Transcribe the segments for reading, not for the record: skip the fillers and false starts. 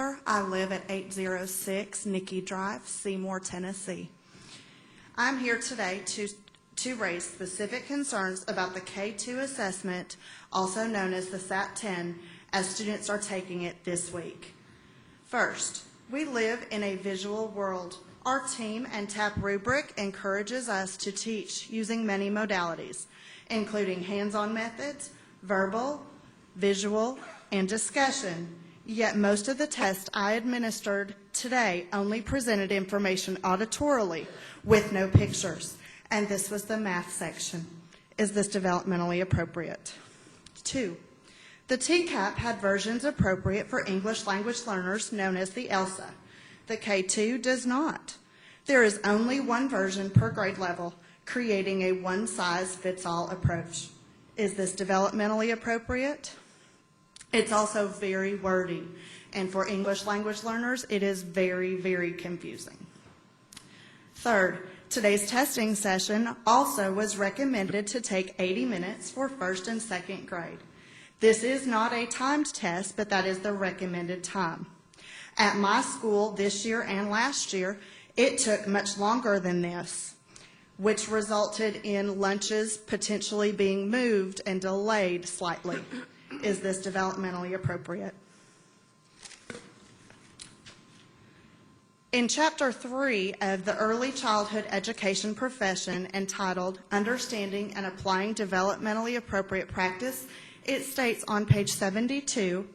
I live at 806 Nicky Drive, Seymour, Tennessee. I'm here today to raise specific concerns about the K-2 assessment, also known as the SAT-10, as students are taking it this week. First, we live in a visual world. Our team and TAP rubric encourages us to teach using many modalities, including hands-on methods, verbal, visual, and discussion. Yet most of the tests I administered today only presented information auditorily with no pictures, and this was the math section. Is this developmentally appropriate? 2, the TCAP had versions appropriate for English language learners known as the ELSA. The K-2 does not. There is only one version per grade level, creating a one-size-fits-all approach. Is this developmentally appropriate? It's also very wordy, and for English language learners, it is very, very confusing. Third, today's testing session also was recommended to take 80 minutes for first and second grade. This is not a timed test, but that is the recommended time. At my school this year and last year, it took much longer than this, which resulted in lunches potentially being moved and delayed slightly. Is this developmentally appropriate? In Chapter 3 of the Early Childhood Education Profession, entitled Understanding and Applying Developmentally Appropriate Practice, it states on page 72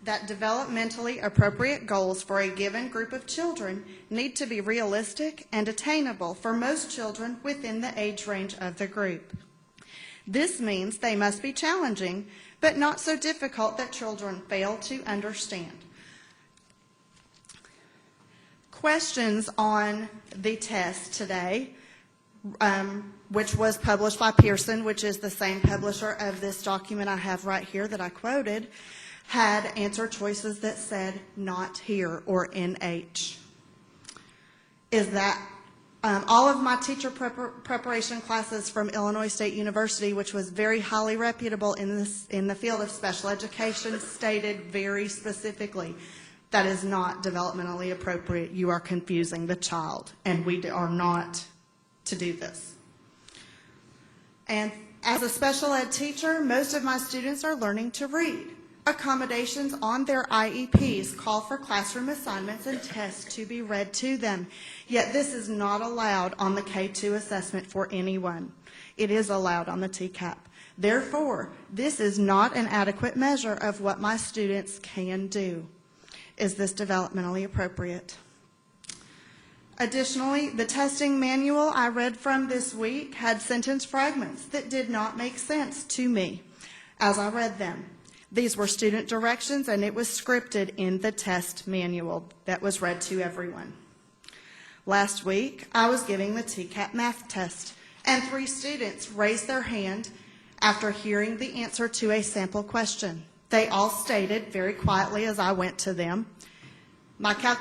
that developmentally appropriate goals for a given group of children need to be realistic and attainable for most children within the age range of the group. This means they must be challenging, but not so difficult that children fail to understand. Questions on the test today, which was published by Pearson, which is the same publisher of this document I have right here that I quoted, had answer choices that said not here or NH. Is that all of my teacher preparation classes from Illinois State University, which was very highly reputable in the field of special education, stated very specifically that is not developmentally appropriate. You are confusing the child, and we are not to do this. And as a special ed teacher, most of my students are learning to read. Accommodations on their IEPs call for classroom assignments and tests to be read to them. Yet this is not allowed on the K-2 assessment for anyone. It is allowed on the TCAP. Therefore, this is not an adequate measure of what my students can do. Is this developmentally appropriate? Additionally, the testing manual I read from this week had sentence fragments that did not make sense to me as I read them. These were student directions, and it was scripted in the test manual that was read to everyone. Last week, I was giving the TCAP math test, and 3 students raised their hand after hearing the answer to a sample question. They all stated very quietly as I went to them, my calculation